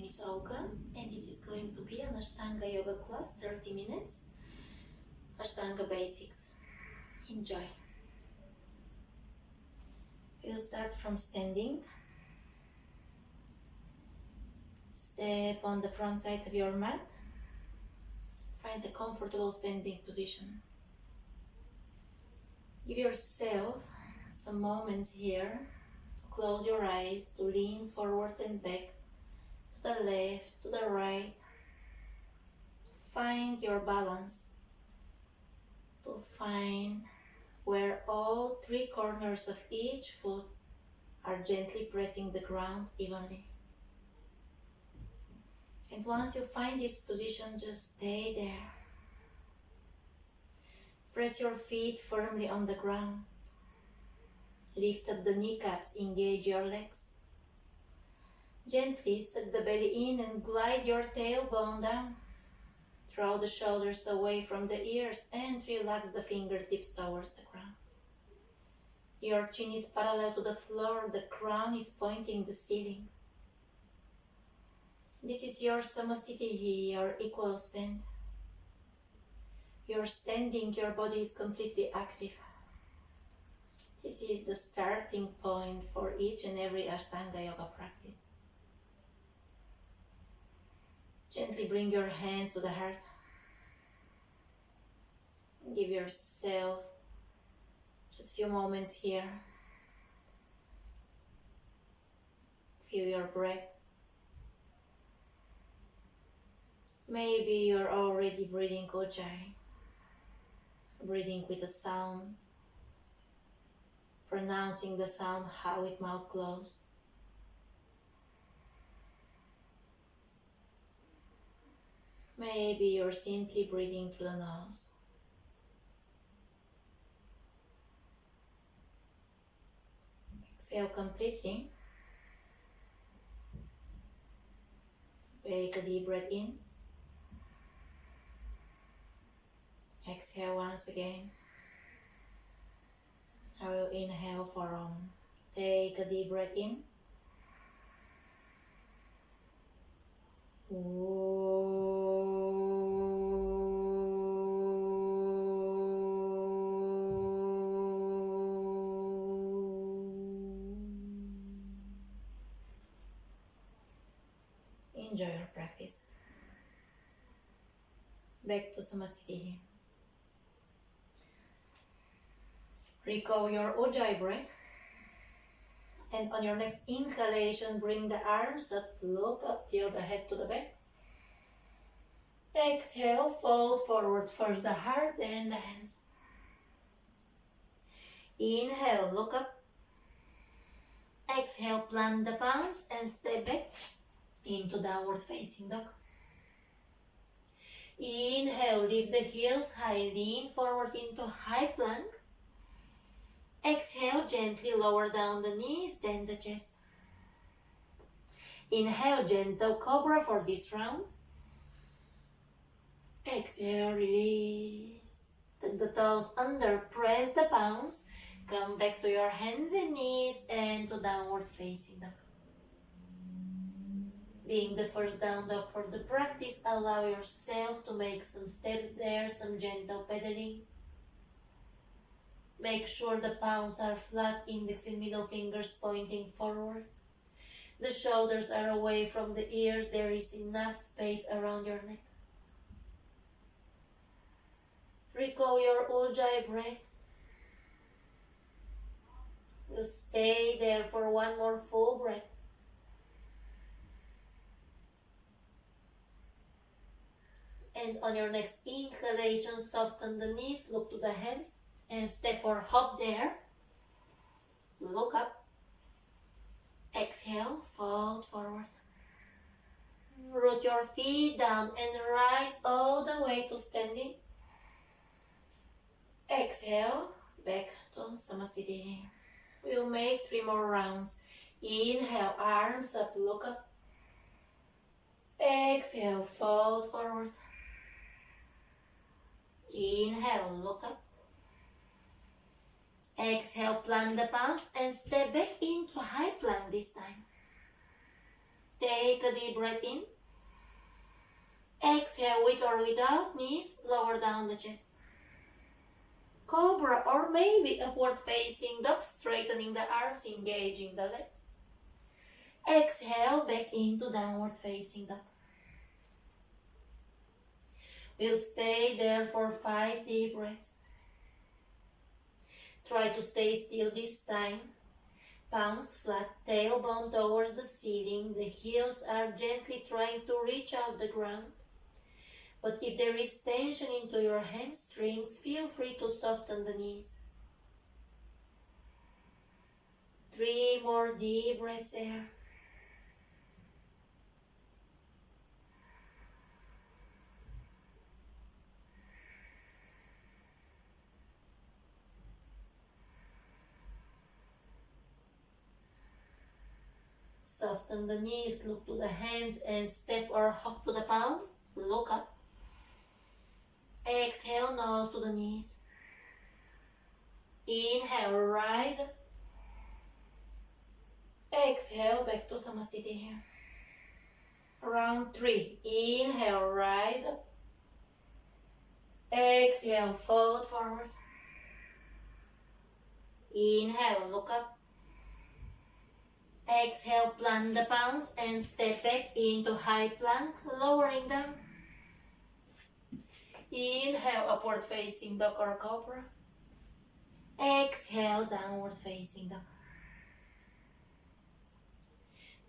is Olga, and this is going to be an Ashtanga yoga class, 30 minutes. Ashtanga basics. Enjoy. We'll start from standing. Step on the front side of your mat. Find a comfortable standing position. Give yourself some moments here to close your eyes, to lean forward and back, to the left, to the right. Find your balance, to find where all three corners of each foot are gently pressing the ground evenly. And once you find this position, just stay there. Press your feet firmly on the ground. Lift up the kneecaps, engage your legs. Gently suck the belly in and glide your tailbone down. Throw the shoulders away from the ears and relax the fingertips towards the ground. Your chin is parallel to the floor, the crown is pointing the ceiling. This is your samastitihi, your equal stand. You're standing, your body is completely active. This is the starting point for each and every Ashtanga yoga practice. Gently bring your hands to the heart. Give yourself just a few moments here. Feel your breath. Maybe you're already breathing Ujjayi, breathing with a sound, pronouncing the sound how with mouth closed. Maybe you're simply breathing through the nose. Exhale completely. Take a deep breath in. Exhale once again. I will inhale for take a deep breath in. Enjoy your practice. Back to samastitihi. Recall your Ujjayi breath, and on your next inhalation, bring the arms up, look up, tilt the head to the back. Exhale, fold forward, first the heart, then the hands. Inhale, look up. Exhale, plant the palms and step back into downward facing dog. Inhale, lift the heels high, lean forward into high plank. Exhale, gently lower down the knees, then the chest. Inhale, gentle cobra for this round. Exhale, release. Tuck the toes under, press the palms. Come back to your hands and knees and to downward facing dog. Being the first down dog for the practice, allow yourself to make some steps there, some gentle pedaling. Make sure the palms are flat, index and middle fingers pointing forward. The shoulders are away from the ears. There is enough space around your neck. Recall your Ujjayi breath. You stay there for one more full breath. And on your next inhalation, soften the knees, look to the hands. And step or hop there. Look up. Exhale, fold forward. Root your feet down and rise all the way to standing. Exhale, back to samastitihi. We'll make 3 more rounds. Inhale, arms up, look up. Exhale, fold forward. Inhale, look up. Exhale, plant the palms and step back into high plank this time. Take a deep breath in. Exhale with or without knees, lower down the chest. Cobra or maybe upward facing dog, straightening the arms, engaging the legs. Exhale back into downward facing dog. We'll stay there for 5 deep breaths. Try to stay still this time. Palms flat, tailbone towards the ceiling. The heels are gently trying to reach out the ground. But if there is tension into your hamstrings, feel free to soften the knees. 3 more deep breaths there. Soften the knees, look to the hands and step or hop to the palms. Look up. Exhale, nose to the knees. Inhale, rise up. Exhale, back to Samasthiti here. Round 3. Inhale, rise up. Exhale, fold forward. Inhale, look up. Exhale, plant the palms and step back into high plank, lowering down. Inhale, upward facing dog or cobra. Exhale, downward facing dog.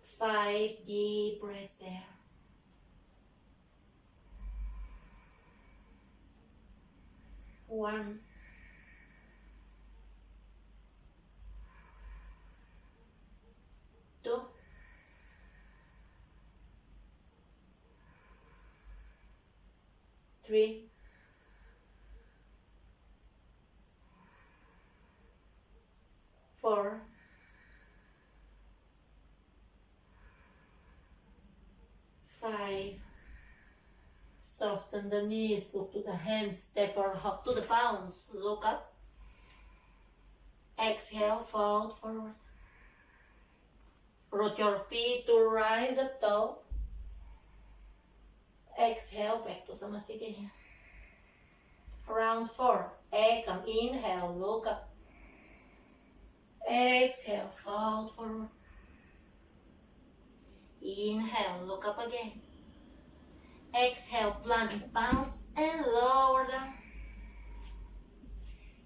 5 deep breaths there. One. 2. 3. 4. 5. Soften the knees, look to the hands, step or hop to the palms, look up. Exhale, fold forward. Root your feet to rise up tall. Exhale, back to Samasthiti here. Round 4. Ekam, inhale, look up. Exhale, fold forward. Inhale, look up again. Exhale, plant palms and lower down.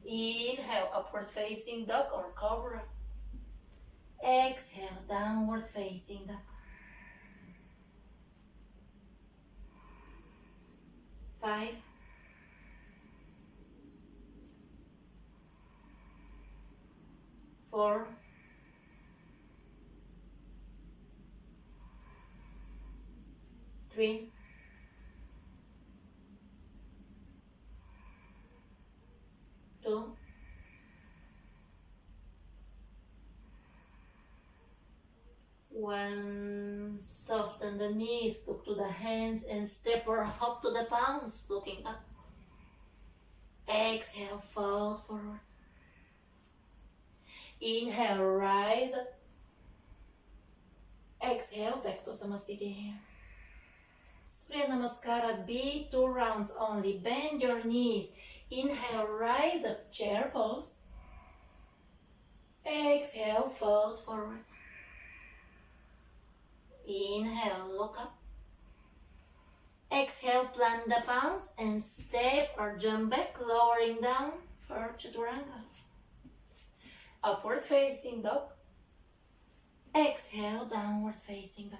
Inhale, upward facing dog or cobra. Exhale, downward facing dog. 5. 4. 3. 2. 1. Soften the knees, look to the hands and step or hop to the palms, looking up. Exhale, fold forward. Inhale, rise up. Exhale, back to Samasthiti here. Surya Namaskara, be 2 rounds only. Bend your knees. Inhale, rise up, chair pose. Exhale, fold forward. Inhale, look up. Exhale, plant the palms and step or jump back, lowering down for Chaturanga. Upward facing dog. Exhale, downward facing dog.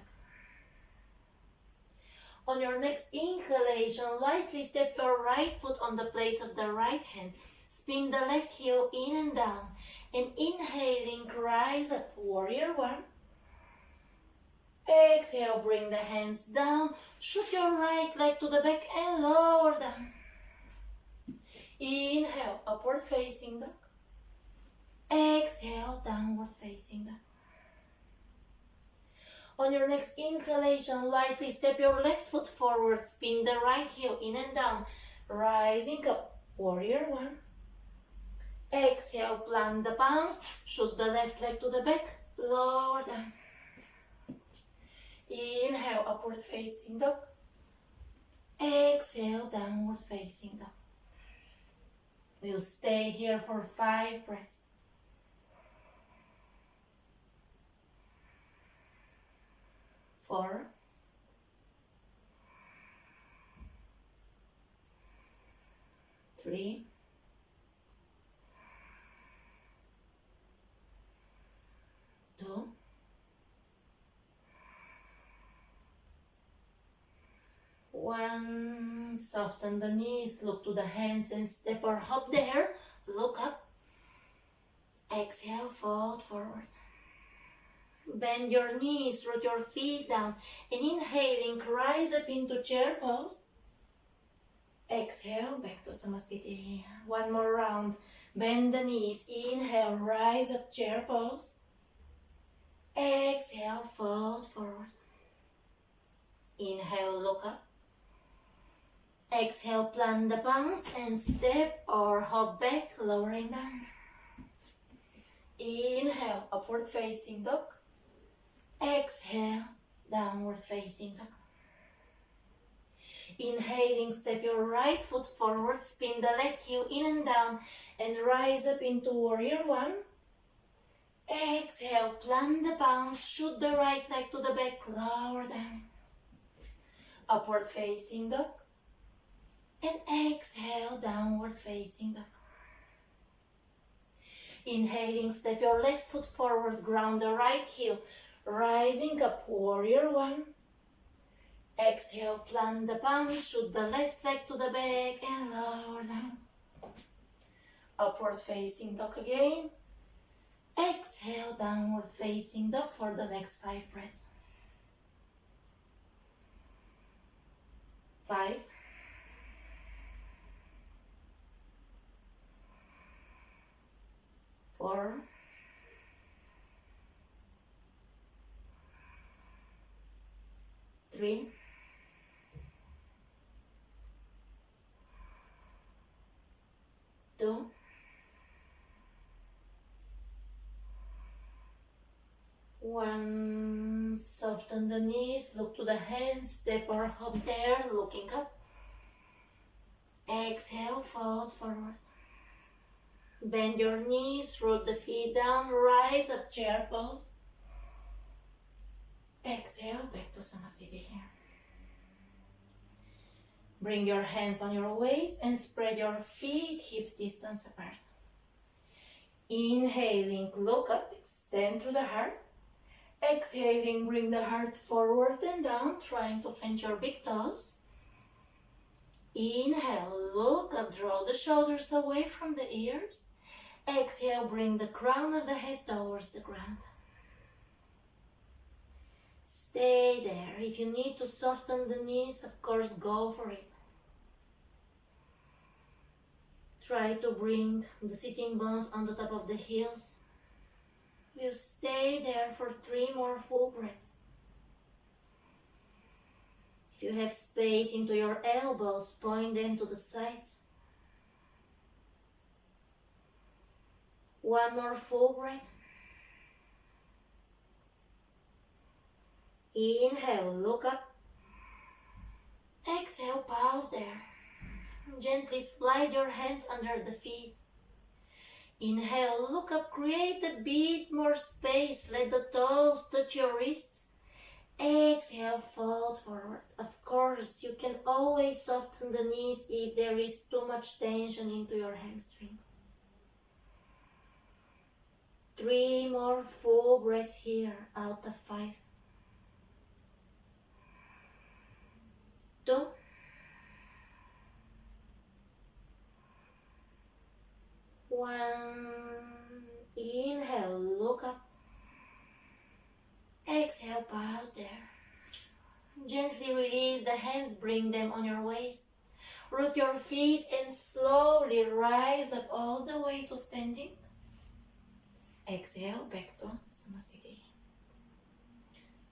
On your next inhalation, lightly step your right foot on the place of the right hand. Spin the left heel in and down. And inhaling, rise up, warrior 1. Exhale, bring the hands down. Shoot your right leg to the back and lower down. Inhale, upward facing dog. Exhale, downward facing dog. On your next inhalation, lightly step your left foot forward, spin the right heel in and down, rising up, warrior 1. Exhale, plant the palms, shoot the left leg to the back, lower down. Inhale, upward facing dog. Exhale, downward facing dog. We'll stay here for 5 breaths. 4, 3, 2, 1. Soften the knees, look to the hands and step or hop there. Look up. Exhale, fold forward. Bend your knees, root your feet down, and inhaling, rise up into chair pose. Exhale, back to Samasthiti. 1 more round. Bend the knees, inhale, rise up, chair pose. Exhale, fold forward. Inhale, look up. Exhale, plant the palms and step or hop back, lowering down. Inhale, upward facing dog. Exhale, downward facing dog. Inhaling, step your right foot forward, spin the left heel in and down, and rise up into warrior 1. Exhale, plant the palms, shoot the right leg to the back, lower down. Upward facing dog. And exhale, downward facing dog. Inhaling, step your left foot forward, ground the right heel, rising up, warrior 1. Exhale, plant the palms, shoot the left leg to the back and lower down. Upward facing dog again. Exhale, downward facing dog for the next 5 breaths. 5, 4, 3, 2, 1. Soften the knees, look to the hands, step or hop there, looking up. Exhale, fold forward. Bend your knees, root the feet down, rise up, chair pose. Exhale, back to Samasthiti here. Bring your hands on your waist and spread your feet hips distance apart. Inhaling, look up, extend through the heart. Exhaling, bring the heart forward and down, trying to flank your big toes. Inhale, look up, draw the shoulders away from the ears. Exhale, bring the crown of the head towards the ground. Stay there. If you need to soften the knees, of course, go for it. Try to bring the sitting bones on the top of the heels. We'll stay there for 3 more full breaths. If you have space into your elbows, point them to the sides. 1 more full breath. Inhale, look up. Exhale, pause there. Gently slide your hands under the feet. Inhale, look up, create a bit more space. Let the toes touch your wrists. Exhale, fold forward. Of course, you can always soften the knees if there is too much tension into your hamstrings. 3 more full breaths here out of 5. 2. 1. Inhale, look up. Exhale, pause there. Gently release the hands, bring them on your waist. Root your feet and slowly rise up all the way to standing. Exhale, back to Samasthiti.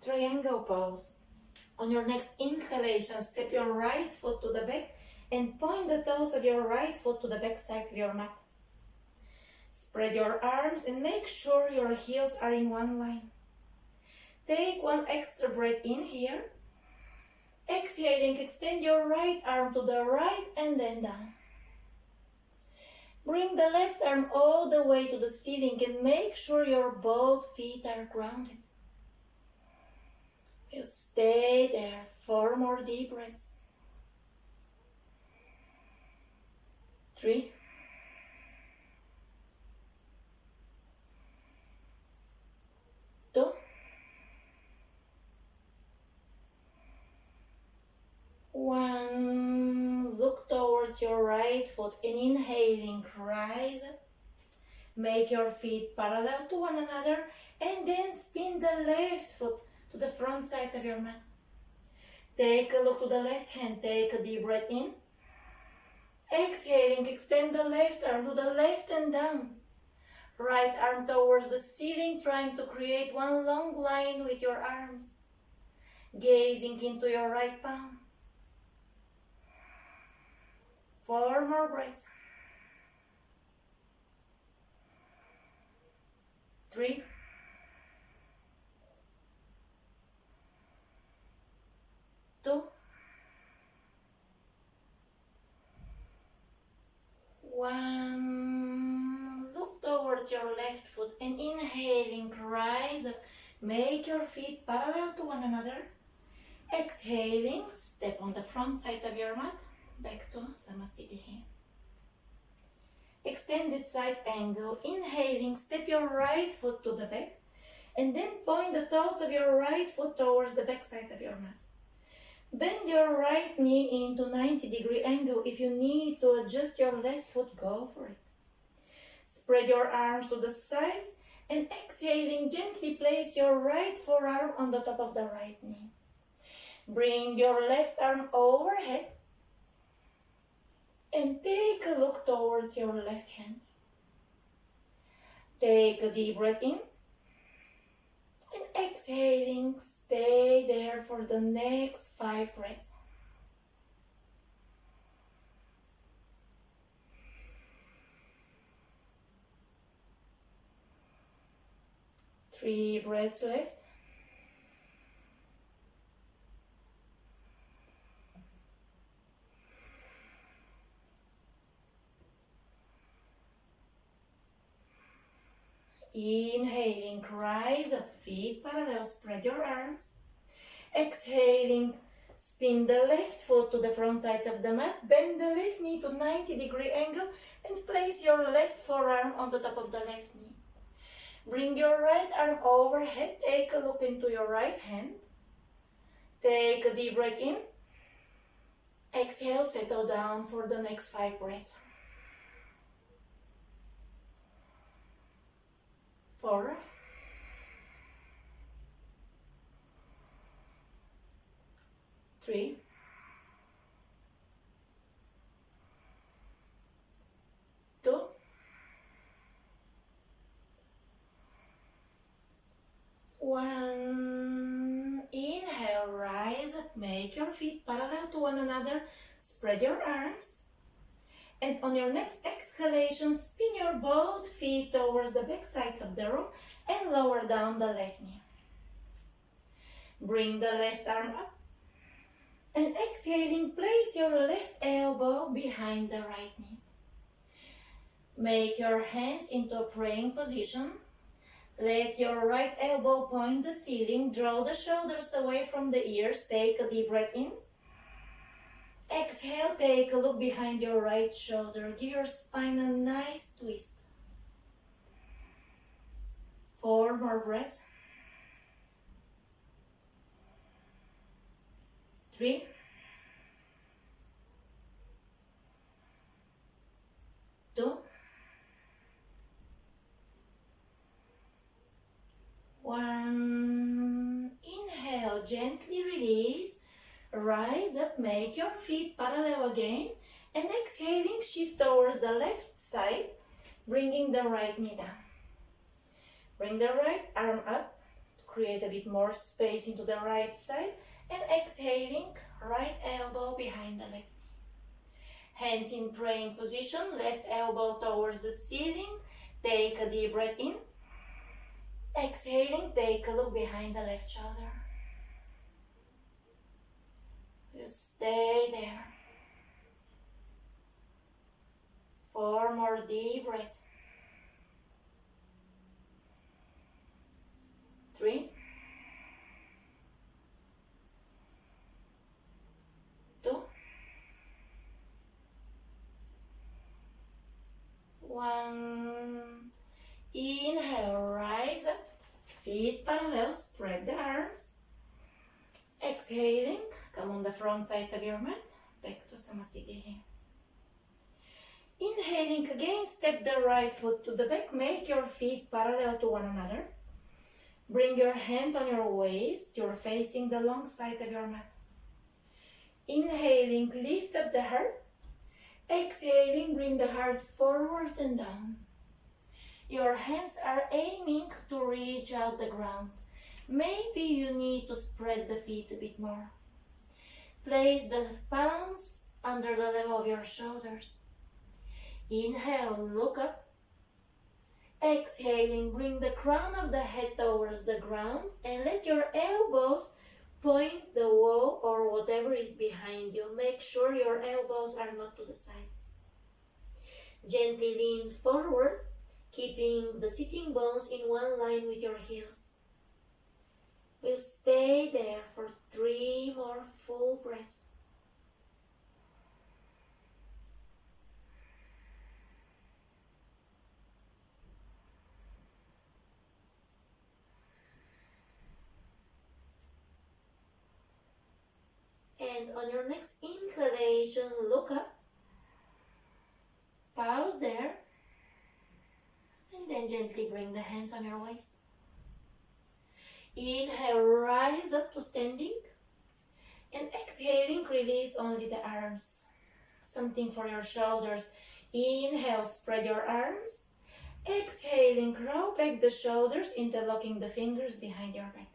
Triangle pose. On your next inhalation, step your right foot to the back and point the toes of your right foot to the back side of your mat. Spread your arms and make sure your heels are in one line. Take one extra breath in here. Exhaling, extend your right arm to the right and then down. Bring the left arm all the way to the ceiling and make sure your both feet are grounded. You stay there 4 more deep breaths. 3. 2. 1. Look towards your right foot and inhaling, rise up. Make your feet parallel to one another and then spin the left foot to the front side of your mat. Take a look to the left hand, take a deep breath in. Exhaling, extend the left arm to the left and down. Right arm towards the ceiling, trying to create one long line with your arms. Gazing into your right palm. 4 more breaths. 3. 2. 1. Look towards your left foot and inhaling, rise up. Make your feet parallel to one another. Exhaling, step on the front side of your mat. Back to Samasthiti here. Extended side angle. Inhaling, step your right foot to the back. And then point the toes of your right foot towards the back side of your mat. Bend your right knee into 90-degree angle. If you need to adjust your left foot, go for it. Spread your arms to the sides and exhaling, gently place your right forearm on the top of the right knee. Bring your left arm overhead and take a look towards your left hand. Take a deep breath in. And exhaling, stay there for the next 5 breaths. Three breaths left. Inhaling, rise up, feet parallel, spread your arms. Exhaling, spin the left foot to the front side of the mat, bend the left knee to 90-degree angle and place your left forearm on the top of the left knee. Bring your right arm overhead, take a look into your right hand. Take a deep breath in. Exhale, settle down for the next 5 breaths. 4. 3. 2. 1. Inhale, rise up, make your feet parallel to one another, spread your arms. And on your next exhalation, spin your both feet towards the back side of the room and lower down the left knee. Bring the left arm up. And exhaling, place your left elbow behind the right knee. Make your hands into a praying position. Let your right elbow point the ceiling. Draw the shoulders away from the ears. Take a deep breath in. Exhale, take a look behind your right shoulder. Give your spine a nice twist. 4 more breaths. 3. 2. 1. Inhale, gently release. Rise up, make your feet parallel again. And exhaling, shift towards the left side, bringing the right knee down. Bring the right arm up to create a bit more space into the right side. And exhaling, right elbow behind the left knee. Hands in praying position, left elbow towards the ceiling. Take a deep breath in. Exhaling, take a look behind the left shoulder. You stay there. 4 more deep breaths. 3, 2, 1. Inhale, rise up. Feet parallel, spread the arms. Exhaling, come on the front side of your mat. Back to Samasthiti. Inhaling again, step the right foot to the back. Make your feet parallel to one another. Bring your hands on your waist. You're facing the long side of your mat. Inhaling, lift up the heart. Exhaling, bring the heart forward and down. Your hands are aiming to reach out the ground. Maybe you need to spread the feet a bit more. Place the palms under the level of your shoulders. Inhale, look up. Exhaling, bring the crown of the head towards the ground and let your elbows point the wall or whatever is behind you. Make sure your elbows are not to the sides. Gently lean forward, keeping the sitting bones in one line with your heels. We'll stay there for 3 more full breaths. And on your next inhalation, look up. Pause there. And then gently bring the hands on your waist. Inhale, rise up to standing. And exhaling, release only the arms. Something for your shoulders. Inhale, spread your arms. Exhaling, roll back the shoulders, interlocking the fingers behind your back.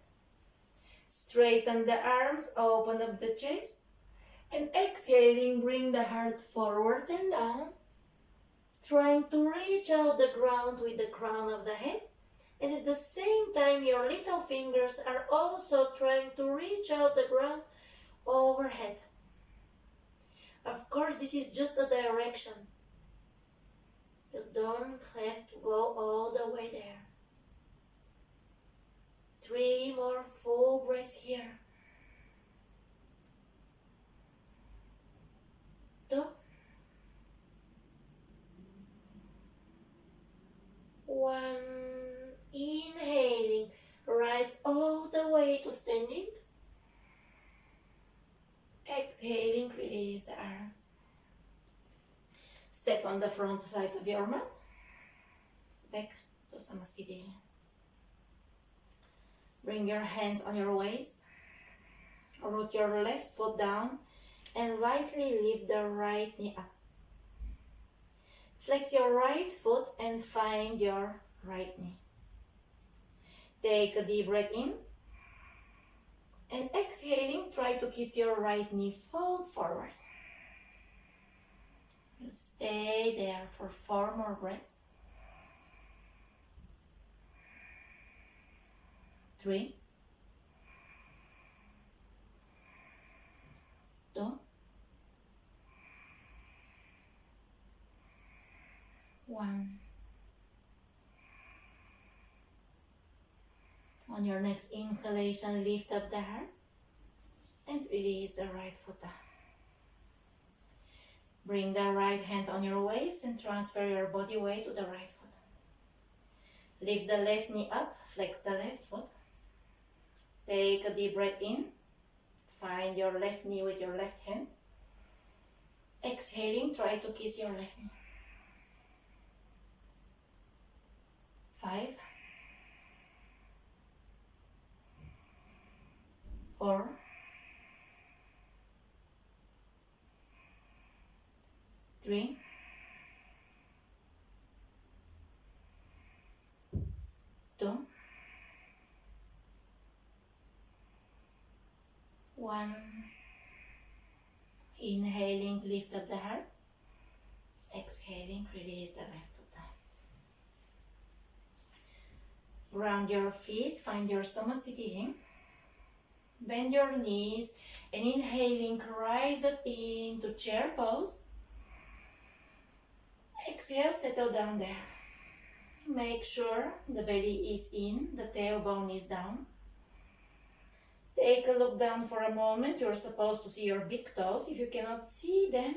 Straighten the arms, open up the chest. And exhaling, bring the heart forward and down. Trying to reach out the ground with the crown of the head. And at the same time, your little fingers are also trying to reach out the ground overhead. Of course, this is just a direction. You don't have to go all the way there. 3 more full breaths here. 2, 1. Inhaling, rise all the way to standing. Exhaling, release the arms. Step on the front side of your mat. Back to Samasthiti. Bring your hands on your waist. Root your left foot down and lightly lift the right knee up. Flex your right foot and find your right knee. Take a deep breath in. And exhaling, try to kiss your right knee, fold forward. You stay there for 4 more breaths. 3, 2, 1. On your next inhalation, lift up the heart and release the right foot down. Bring the right hand on your waist and transfer your body weight to the right foot. Lift the left knee up, flex the left foot. Take a deep breath in. Find your left knee with your left hand. Exhaling, try to kiss your left knee. 5, 4, 3, 2, 1. Inhaling, lift up the heart. Exhaling, release the left foot down. Ground your feet, find your samasthiti. Bend your knees and inhaling, rise up into chair pose. Exhale, settle down there. Make sure the belly is in, the tailbone is down. Take a look down for a moment. You're supposed to see your big toes. If you cannot see them,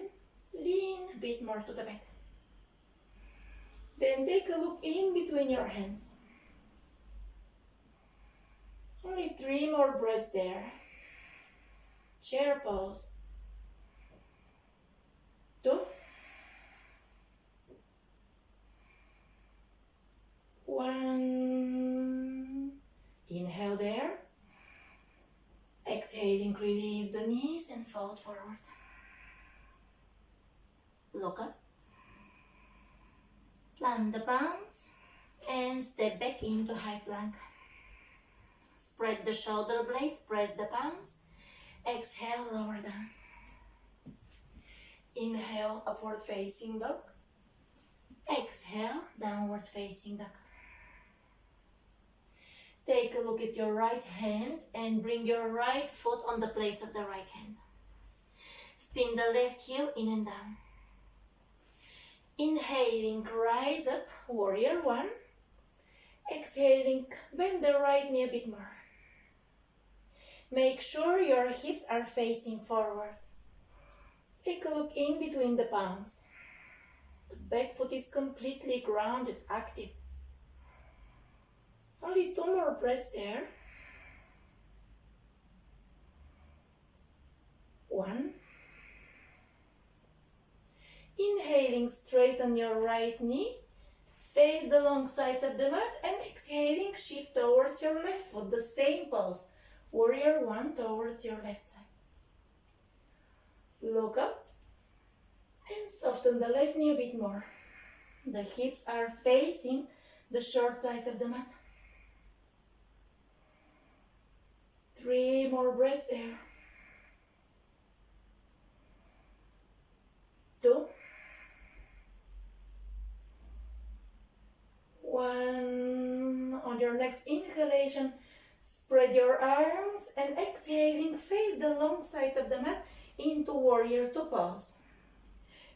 lean a bit more to the back. Then take a look in between your hands. Only 3 more breaths there. Chair pose. 2. 1. Inhale there. Exhaling, release the knees and fold forward. Look up. Plant the palms and step back into high plank. Spread the shoulder blades, press the palms. Exhale, lower down. Inhale, upward facing dog. Exhale, downward facing dog. Take a look at your right hand and bring your right foot on the place of the right hand. Spin the left heel in and down. Inhaling, rise up, warrior 1. Exhaling, bend the right knee a bit more. Make sure your hips are facing forward. Take a look in between the palms. The back foot is completely grounded, active. Only 2 more breaths there. 1. Inhaling, straighten your right knee. Face the long side of the mat and exhaling, shift towards your left foot. The same pose. Warrior 1 towards your left side. Look up and soften the left knee a bit more. The hips are facing the short side of the mat. 3 more breaths there. 2. 1. On your next inhalation, spread your arms and exhaling, face the long side of the mat into warrior 2 pose.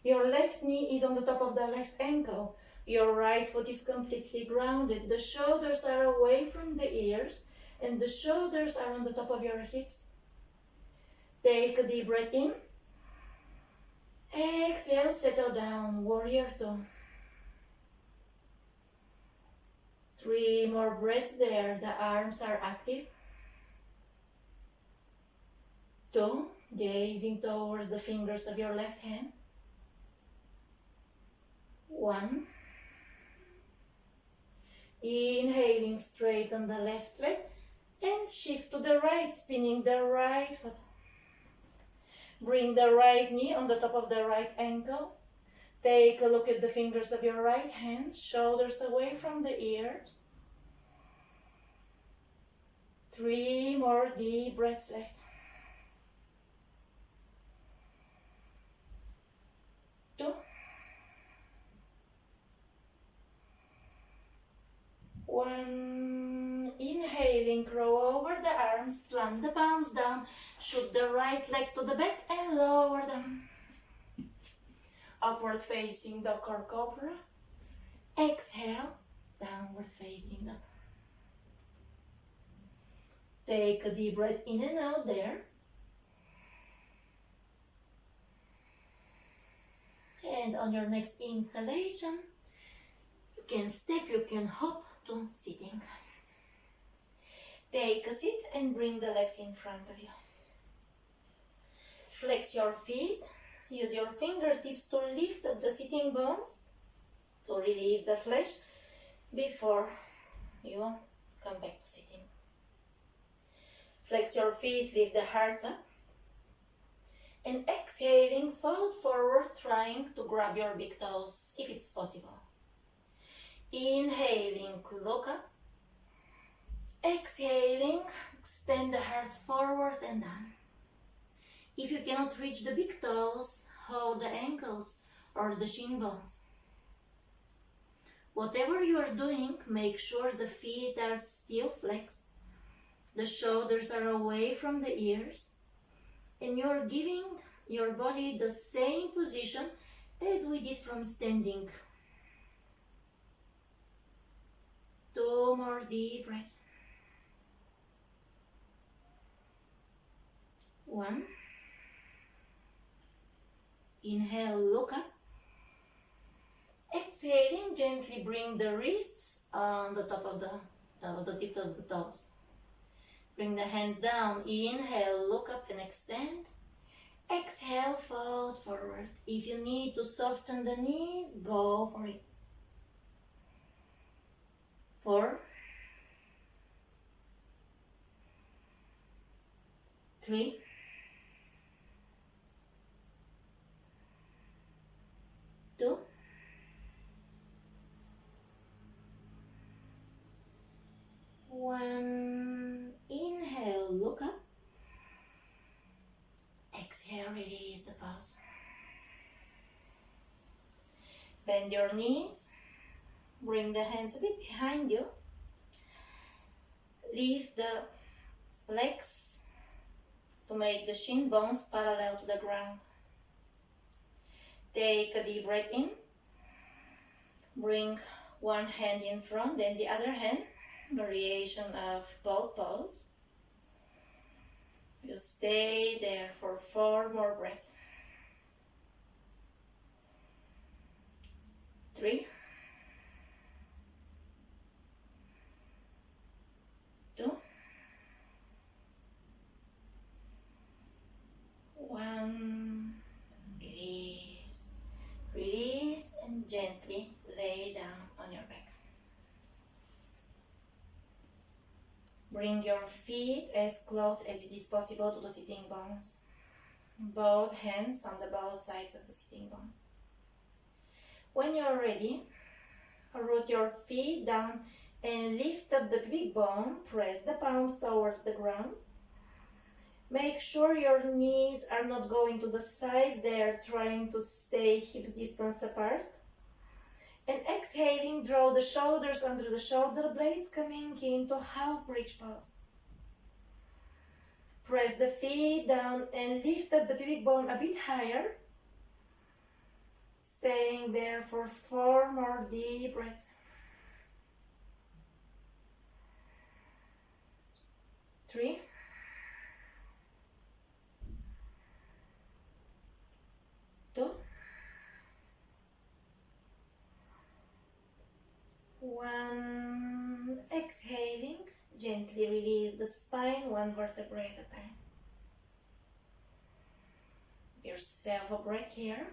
Your left knee is on the top of the left ankle. Your right foot is completely grounded. The shoulders are away from the ears and the shoulders are on the top of your hips. Take a deep breath in. Exhale, settle down, warrior 2. 3 more breaths there. The arms are active. 2. Gazing towards the fingers of your left hand. 1. Inhaling, straighten the left leg and shift to the right, spinning the right foot. Bring the right knee on the top of the right ankle. Take a look at the fingers of your right hand, shoulders away from the ears. 3 more deep breaths left. 2. 1. Inhaling, roll over the arms, plant the palms down, shoot the right leg to the back and lower them. Upward facing dog or cobra. Exhale, downward facing dog. Take a deep breath in and out there. And on your next inhalation, you can step, you can hop to sitting. Take a seat and bring the legs in front of you. Flex your feet. Use your fingertips to lift up the sitting bones to release the flesh before you come back to sitting. Flex your feet, lift the heart up. And exhaling, fold forward, trying to grab your big toes if it's possible. Inhaling, look up. Exhaling, extend the heart forward and down. If you cannot reach the big toes, hold the ankles or the shin bones. Whatever you are doing, make sure the feet are still flexed, the shoulders are away from the ears, and you are giving your body the same position as we did from standing. 2 more deep breaths. 1. Inhale, look up. Exhaling, gently bring the wrists on the top of the tip of the toes. Bring the hands down. Inhale, look up and extend. Exhale, fold forward. If you need to soften the knees, go for it. 4. 3. 2. 1. Inhale, look up. Exhale, release the pulse. Bend your knees. Bring the hands a bit behind you. Lift the legs to make the shin bones parallel to the ground. Take a deep breath in. Bring one hand in front, then the other hand. Variation of both pose. You stay there for 4 more breaths. 3. 2. 1. Release. Release and gently lay down on your back. Bring your feet as close as it is possible to the sitting bones. Both hands on the both sides of the sitting bones. When you're ready, root your feet down and lift up the big bone. Press the palms towards the ground. Make sure your knees are not going to the sides. They are trying to stay hips distance apart. And exhaling, draw the shoulders under the shoulder blades, coming into half bridge pose. Press the feet down and lift up the pubic bone a bit higher. Staying there for 4 more deep breaths. 3. 2. 1. Exhaling, gently release the spine 1 vertebrae at a time. Give yourself a breath here.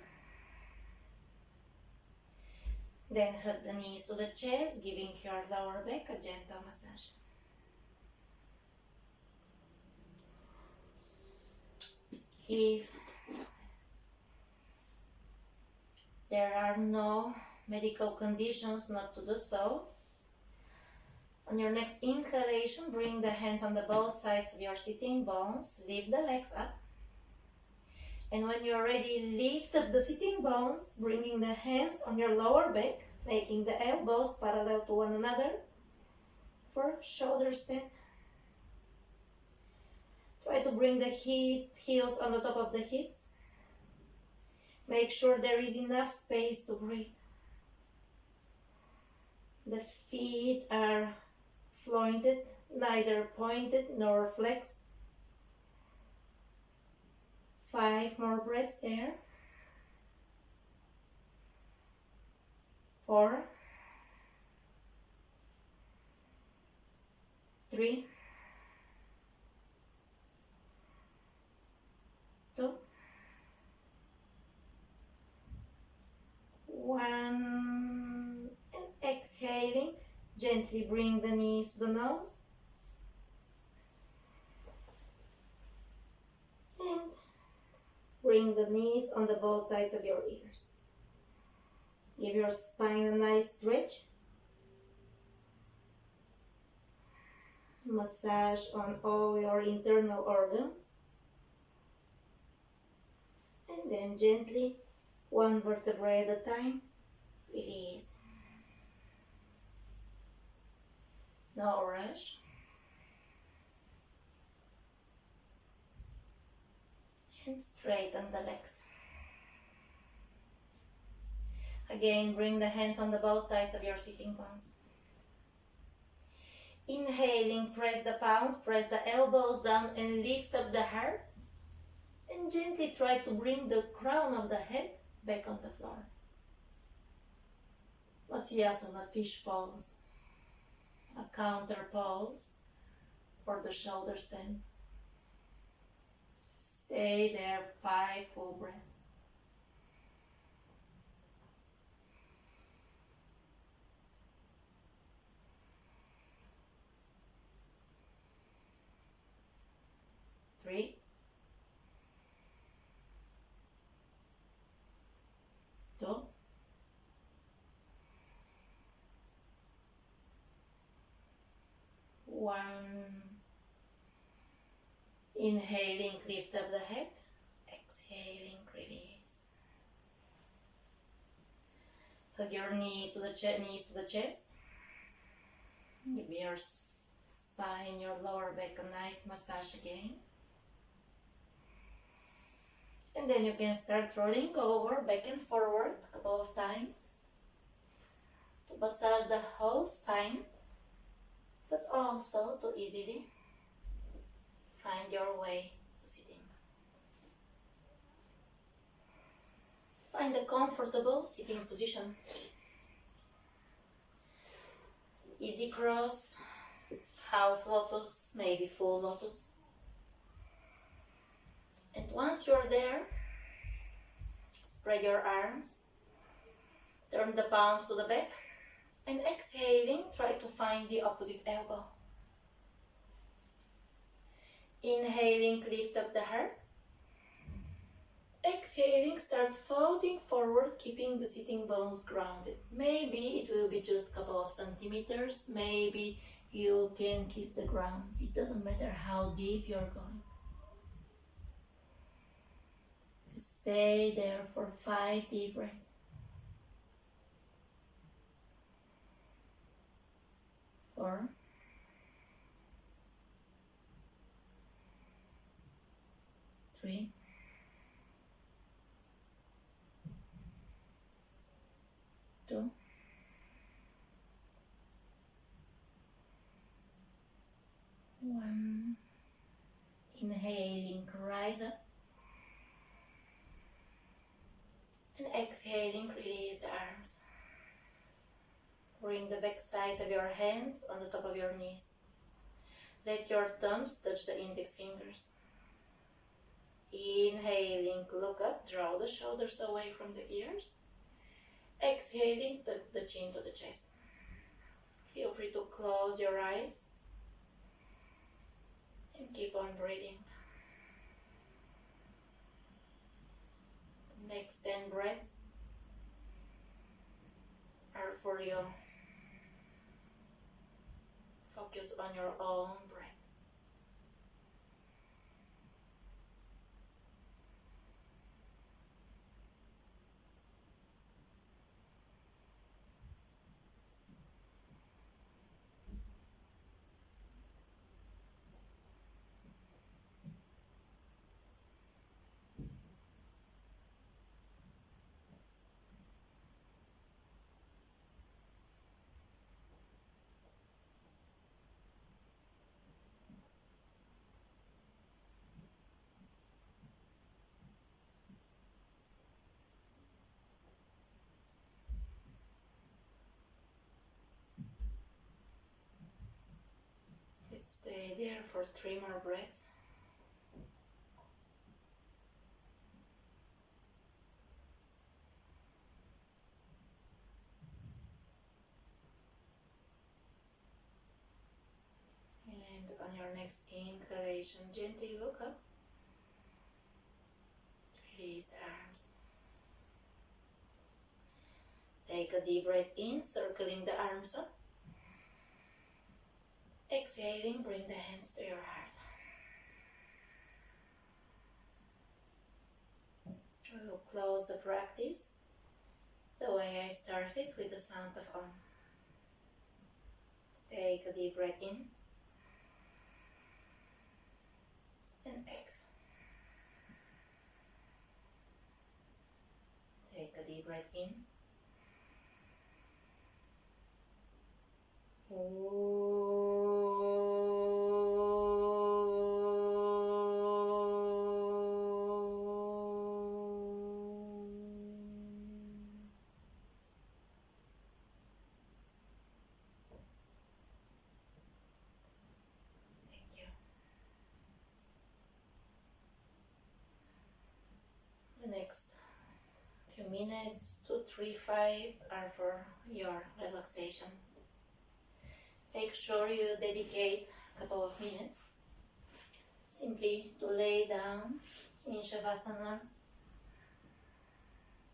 Then hug the knees to the chest, giving your lower back a gentle massage. If there are no medical conditions not to do so, on your next inhalation, bring the hands on the both sides of your sitting bones, lift the legs up. And when you're ready, lift up the sitting bones, bringing the hands on your lower back, making the elbows parallel to one another for shoulder stand. Try to bring the heels on the top of the hips. Make sure there is enough space to breathe. The feet are flointed, neither pointed nor flexed. 5 more breaths there. 4. 3. 2. 1. And exhaling, gently bring the knees to the nose. And bring the knees on the both sides of your ears. Give your spine a nice stretch. Massage on all your internal organs. And then gently, 1 vertebrae at a time, release. No rush. And straighten the legs. Again, bring the hands on the both sides of your sitting bones. Inhaling, press the palms, press the elbows down and lift up the heart. And gently try to bring the crown of the head back on the floor. Matsyasana, fish pose. A counter pose for the shoulder stand. Stay there 5 full breaths. Three, 2, 1. Inhaling, lift up the head. Exhaling, release. Hug your knees to the chest. Give your spine, your lower back a nice massage again. And then you can start rolling over, back and forward a couple of times to massage the whole spine, but also to easily find your way to sitting. Find a comfortable sitting position. Easy cross, half lotus, maybe full lotus. And once you're there, spread your arms, turn the palms to the back, and exhaling, try to find the opposite elbow. Inhaling, lift up the heart. Exhaling, start folding forward, keeping the sitting bones grounded. Maybe it will be just a couple of centimeters, maybe you can kiss the ground. It doesn't matter how deep you're going. Stay there for 5 deep breaths. 4, 3, 2, 1. Inhaling, rise up. And exhaling, release the arms. Bring the back side of your hands on the top of your knees. Let your thumbs touch the index fingers. Inhaling, look up, draw the shoulders away from the ears. Exhaling, tuck the chin to the chest. Feel free to close your eyes and keep on breathing. Next 10 breaths are for you. Focus on your own breath. Let's stay there for 3 more breaths. And on your next inhalation, gently look up. Release the arms. Take a deep breath in, circling the arms up. Exhaling, bring the hands to your heart. We will close the practice the way I started, with the sound of Om. Take a deep breath in and exhale. Take a deep breath in. Thank you. The next few minutes, 2, 3, 5 are for your relaxation. Make sure you dedicate a couple of minutes simply to lay down in Shavasana,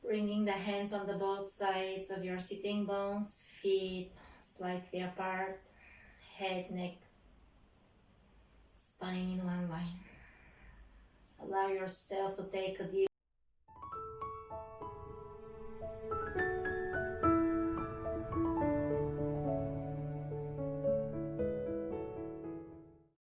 bringing the hands on the both sides of your sitting bones, feet slightly apart, head, neck, spine in one line. Allow yourself to take a deep